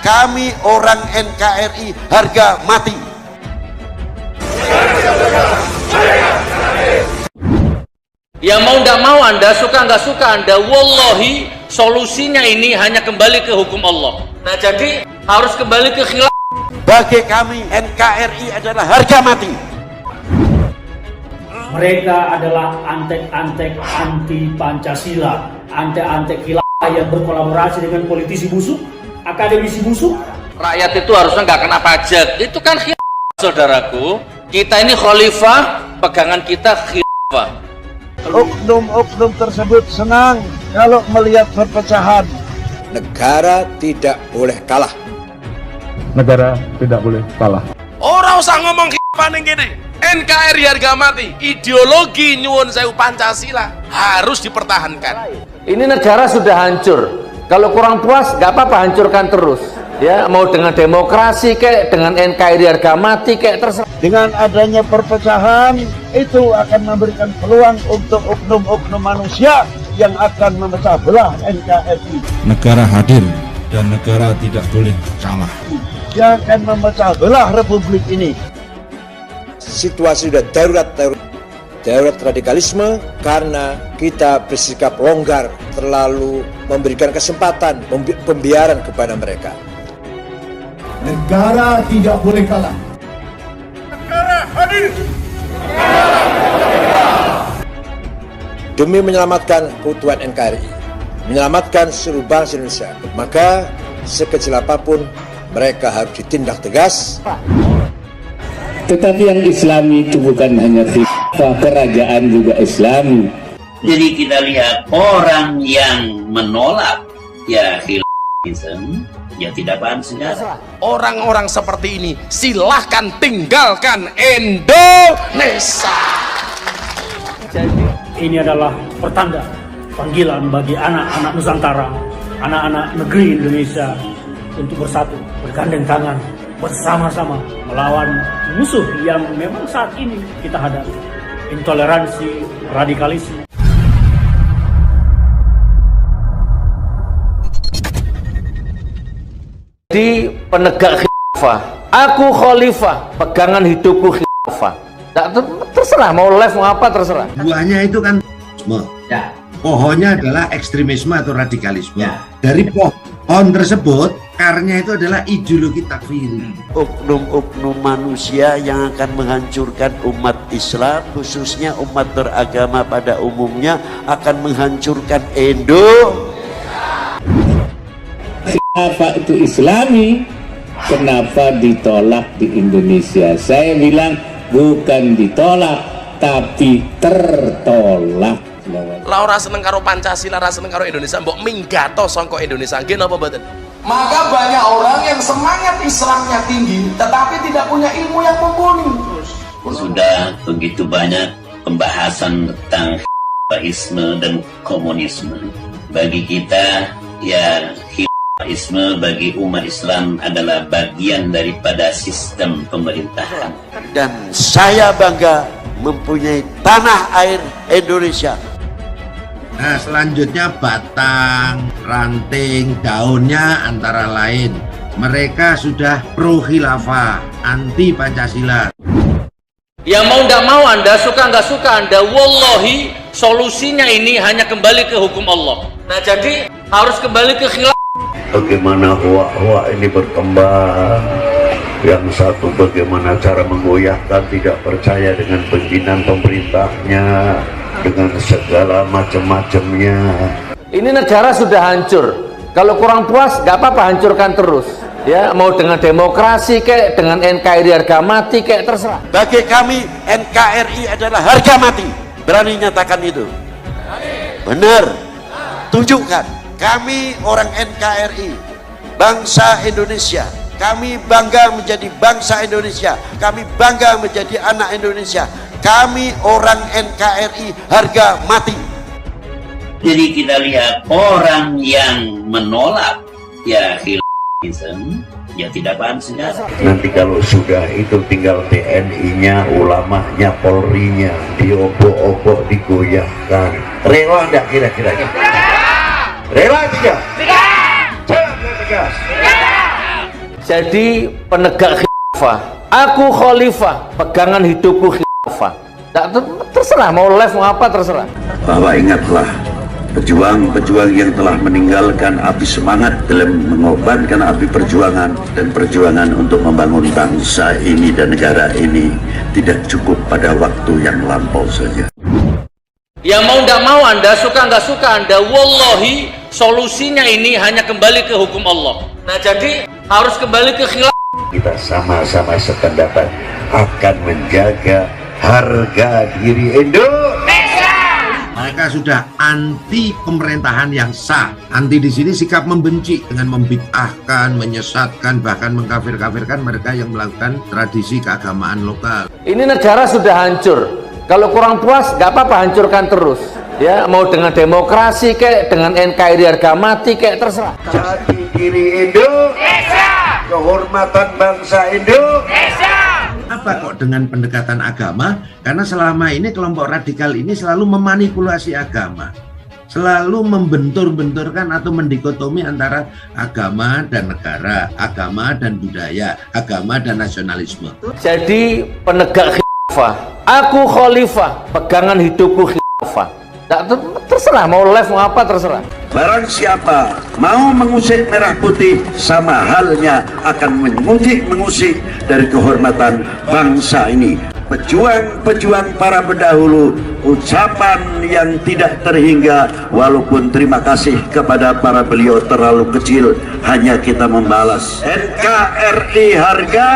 kami orang NKRI harga mati. Ya mau nggak mau Anda, suka nggak suka Anda, wallahi solusinya ini hanya kembali ke hukum Allah. Nah jadi harus kembali ke khilafah. Bagi kami NKRI adalah harga mati. Mereka adalah antek-antek anti Pancasila, antek-antek khilafah yang berkolaborasi dengan politisi busuk, akademisi busuk. Rakyat itu harusnya nggak kena pajak, itu kan khilafah, saudaraku. Kita ini khalifah, pegangan kita khilafah. Oknum-oknum tersebut senang kalau melihat perpecahan. Negara tidak boleh kalah. Negara tidak boleh kalah. Orang usah ngomong khilafah ning kene. NKRI harga mati, ideologi nyuwun sewu Pancasila harus dipertahankan. Ini negara sudah hancur. Kalau kurang puas, nggak apa-apa, hancurkan terus. Ya, mau dengan demokrasi kayak dengan NKRI harga mati kayak terserah. Dengan adanya perpecahan itu akan memberikan peluang untuk oknum-oknum manusia yang akan memecah belah NKRI. Negara hadir dan negara tidak boleh kalah. Yang akan memecah belah Republik ini. Situasi sudah darurat radikalisme karena kita bersikap longgar, terlalu memberikan kesempatan pembiaran kepada mereka. Negara tidak boleh kalah. Negara hadir. Demi menyelamatkan keutuhan NKRI, menyelamatkan seluruh bangsa Indonesia, maka sekecil apapun mereka harus ditindak tegas. Tetapi yang Islami itu bukan hanya khilafah, kerajaan juga Islami. Jadi kita lihat orang yang menolak ya khilafisme, ya tidak paham sejarah. Orang-orang seperti ini silahkan tinggalkan Indonesia. Ini adalah pertanda panggilan bagi anak-anak Nusantara, anak-anak negeri Indonesia untuk bersatu, bergandeng tangan, bersama-sama melawan musuh yang memang saat ini kita hadapi, intoleransi, radikalisme. Di penegak khilafah, aku khalifah, pegangan hidupku khilafah. Terserah mau live mau apa terserah. Buahnya itu kan ya. Pohonnya adalah ekstremisme atau radikalisme ya. Dari pohon tersebut akarnya itu adalah ideologi takfiri. Oknum-oknum manusia yang akan menghancurkan umat Islam, khususnya umat beragama pada umumnya, akan menghancurkan Khilafah itu Islami, kenapa ditolak di Indonesia? Saya bilang bukan ditolak, tapi tertolak. Lah ora seneng karo Pancasila, ora seneng karo Indonesia, mbok minggato sangka Indonesia nggih napa mboten? Maka banyak orang yang semangat Islamnya tinggi tetapi tidak punya ilmu yang mumpuni. Sudah begitu banyak pembahasan tentang khilafisme dan komunisme. Bagi kita ya khilafisme bagi umat Islam adalah bagian daripada sistem pemerintahan. Dan saya bangga mempunyai tanah air Indonesia. Nah selanjutnya batang, ranting, daunnya antara lain mereka sudah pro khilafah, anti Pancasila. Ya mau nggak mau Anda, suka nggak suka Anda, wallahi solusinya ini hanya kembali ke hukum Allah. Nah jadi harus kembali ke khilafah. Bagaimana hua-hua ini berkembang. Yang satu bagaimana cara menggoyahkan tidak percaya dengan pimpinan pemerintahnya, dengan segala macam-macamnya. Ini negara sudah hancur. Kalau kurang puas, nggak apa-apa, hancurkan terus. Ya, mau dengan demokrasi kayak dengan NKRI harga mati kayak terserah. Bagi kami NKRI adalah harga mati. Berani nyatakan itu? Benar. Tunjukkan. Kami orang NKRI, bangsa Indonesia. Kami bangga menjadi bangsa Indonesia. Kami bangga menjadi anak Indonesia. Kami orang NKRI harga mati. Jadi kita lihat orang yang menolak ya khilafisme, ya tidak paham sejarah. Nanti kalau sudah itu tinggal TNI-nya, ulamanya, Polri-nya diobok-obok, digoyahkan. Rela enggak kira-kira? Rela tidak? Tidak. Jawab tegas. Jadi penegak khilafah, aku khalifah, pegangan hidupku khilafah. Terserah mau live mau apa terserah. Bahwa ingatlah pejuang-pejuang yang telah meninggalkan api semangat dalam mengorbankan api perjuangan dan perjuangan untuk membangun bangsa ini dan negara ini tidak cukup pada waktu yang lampau saja. Ya mau tidak mau Anda, suka nggak suka Anda, wallahi solusinya ini hanya kembali ke hukum Allah. Nah jadi harus kembali ke khilafah. Kita sama-sama sependapat akan menjaga harga diri Indonesia. Mereka sudah anti pemerintahan yang sah. Anti di sini sikap membenci dengan membid'ahkan, menyesatkan, bahkan mengkafir-kafirkan mereka yang melakukan tradisi keagamaan lokal. Ini negara sudah hancur. Kalau kurang puas, nggak apa-apa, hancurkan terus. Ya, mau dengan demokrasi kayak dengan NKRI harga mati kayak terserah. Jati diri Indonesia, kehormatan bangsa Indonesia. Apa kok dengan pendekatan agama? Karena selama ini kelompok radikal ini selalu memanipulasi agama, selalu membentur-benturkan atau mendikotomi antara agama dan negara, agama dan budaya, agama dan nasionalisme. Jadi penegak khilafah, aku khalifah, pegangan hidupku khilafah. Terserah mau live mau apa terserah. Barang siapa mau mengusik merah putih, sama halnya akan mengusik dari kehormatan bangsa ini. Pejuang-pejuang para pendahulu, ucapan yang tidak terhingga, walaupun terima kasih kepada para beliau terlalu kecil, hanya kita membalas. NKRI harga,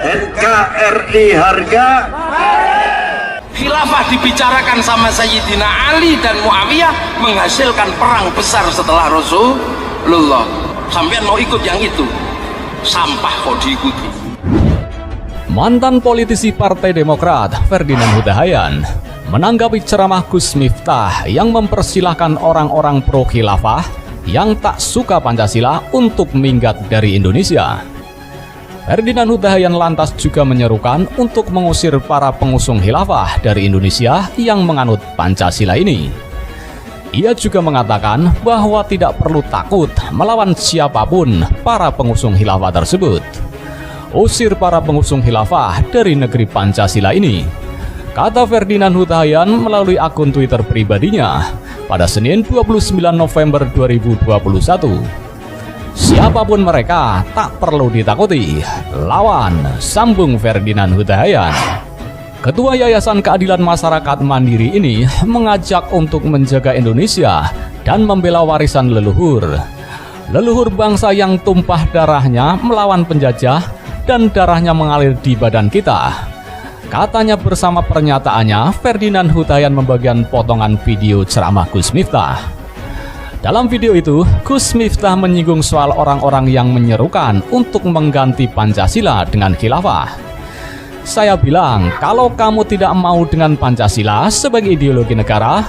NKRI harga. Khilafah dibicarakan sama Sayyidina Ali dan Muawiyah menghasilkan perang besar setelah Rasulullah. Sampean mau ikut yang itu? Sampah kok diikuti. Mantan politisi Partai Demokrat Ferdinand Huta Hayan menanggapi ceramah Gus Miftah yang mempersilahkan orang-orang pro khilafah yang tak suka Pancasila untuk minggat dari Indonesia. Ferdinand Huta Hayan lantas juga menyerukan untuk mengusir para pengusung khilafah dari Indonesia yang menganut Pancasila ini. Ia juga mengatakan bahwa tidak perlu takut melawan siapapun para pengusung khilafah tersebut. Usir para pengusung khilafah dari negeri Pancasila ini, kata Ferdinand Huta Hayan melalui akun Twitter pribadinya pada Senin 29 November 2021. Siapapun mereka tak perlu ditakuti, lawan, sambung Ferdinand Huta Hayan. Ketua Yayasan Keadilan Masyarakat Mandiri ini mengajak untuk menjaga Indonesia dan membela warisan leluhur. Leluhur bangsa yang tumpah darahnya melawan penjajah dan darahnya mengalir di badan kita. Katanya bersama pernyataannya, Ferdinand Huta Hayan membagikan potongan video ceramah Gus Miftah. Dalam video itu, Gus Miftah menyinggung soal orang-orang yang menyerukan untuk mengganti Pancasila dengan khilafah. Saya bilang, kalau kamu tidak mau dengan Pancasila sebagai ideologi negara,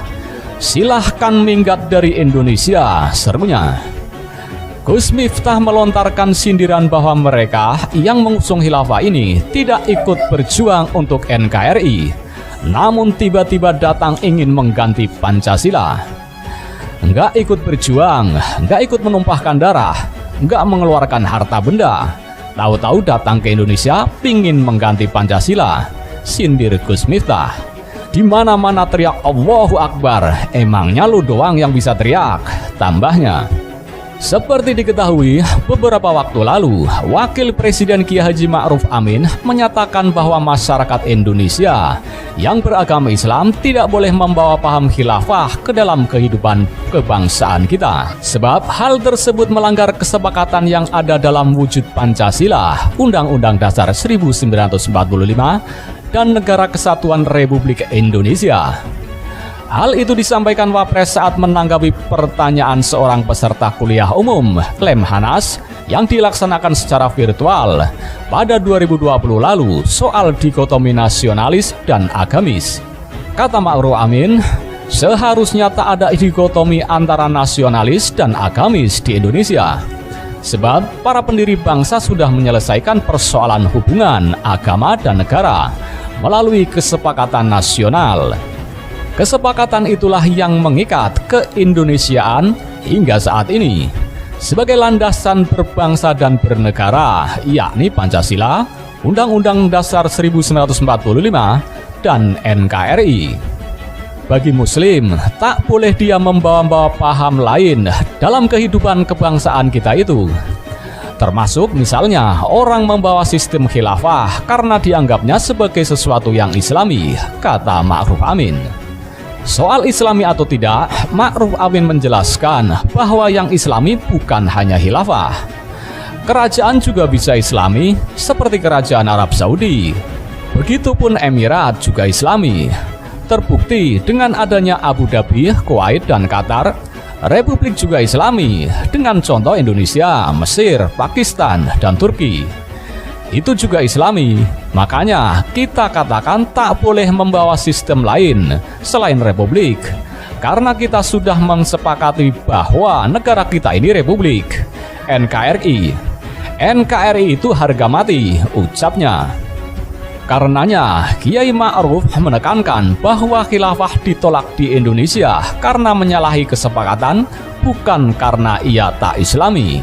silahkan minggat dari Indonesia, serunya. Gus Miftah melontarkan sindiran bahwa mereka yang mengusung khilafah ini tidak ikut berjuang untuk NKRI, namun tiba-tiba datang ingin mengganti Pancasila. Nggak ikut berjuang, nggak ikut menumpahkan darah, nggak mengeluarkan harta benda. Tahu-tahu datang ke Indonesia pingin mengganti Pancasila, sindir Gus Miftah. Di mana-mana teriak Allahu Akbar, emangnya lu doang yang bisa teriak, tambahnya. Seperti diketahui, beberapa waktu lalu, Wakil Presiden Kiai Haji Ma'ruf Amin menyatakan bahwa masyarakat Indonesia yang beragama Islam tidak boleh membawa paham khilafah ke dalam kehidupan kebangsaan kita. Sebab hal tersebut melanggar kesepakatan yang ada dalam wujud Pancasila, Undang-Undang Dasar 1945, dan Negara Kesatuan Republik Indonesia. Hal itu disampaikan Wapres saat menanggapi pertanyaan seorang peserta kuliah umum, Lemhanas, yang dilaksanakan secara virtual pada 2020 lalu soal dikotomi nasionalis dan agamis. Kata Ma'ruf Amin, seharusnya tak ada dikotomi antara nasionalis dan agamis di Indonesia. Sebab para pendiri bangsa sudah menyelesaikan persoalan hubungan agama dan negara melalui kesepakatan nasional. Kesepakatan itulah yang mengikat keindonesiaan hingga saat ini. sebagai landasan berbangsa dan bernegara, yakni Pancasila, Undang-Undang Dasar 1945, dan NKRI. Bagi Muslim, tak boleh dia membawa-bawa paham lain dalam kehidupan kebangsaan kita itu. Termasuk misalnya orang membawa sistem khilafah karena dianggapnya sebagai sesuatu yang islami, kata Ma'ruf Amin. Soal islami atau tidak, Ma'ruf Amin menjelaskan bahwa yang islami bukan hanya khilafah. Kerajaan juga bisa islami, seperti kerajaan Arab Saudi. Begitupun Emirat juga islami. Terbukti dengan adanya Abu Dhabi, Kuwait, dan Qatar, Republik juga islami dengan contoh Indonesia, Mesir, Pakistan, dan Turki. Itu juga islami, makanya kita katakan tak boleh membawa sistem lain selain republik. Karena kita sudah mensepakati bahwa negara kita ini republik. NKRI. NKRI itu harga mati, ucapnya. Karenanya, Kiai Ma'ruf menekankan bahwa khilafah ditolak di Indonesia karena menyalahi kesepakatan, bukan karena ia tak islami.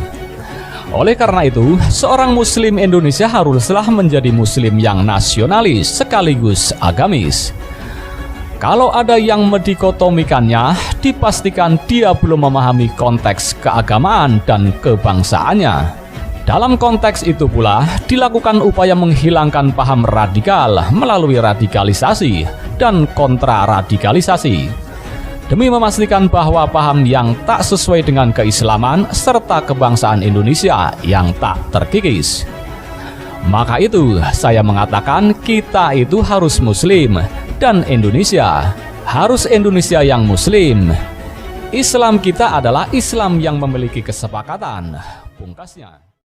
Oleh karena itu, seorang muslim Indonesia haruslah menjadi muslim yang nasionalis sekaligus agamis. Kalau ada yang mendikotomikannya, dipastikan dia belum memahami konteks keagamaan dan kebangsaannya. Dalam konteks itu pula, dilakukan upaya menghilangkan paham radikal melalui radikalisasi dan kontraradikalisasi, demi memastikan bahwa paham yang tak sesuai dengan keislaman serta kebangsaan Indonesia yang tak terkikis. Maka itu, saya mengatakan kita itu harus muslim, dan Indonesia harus Indonesia yang muslim. Islam kita adalah Islam yang memiliki kesepakatan, pungkasnya.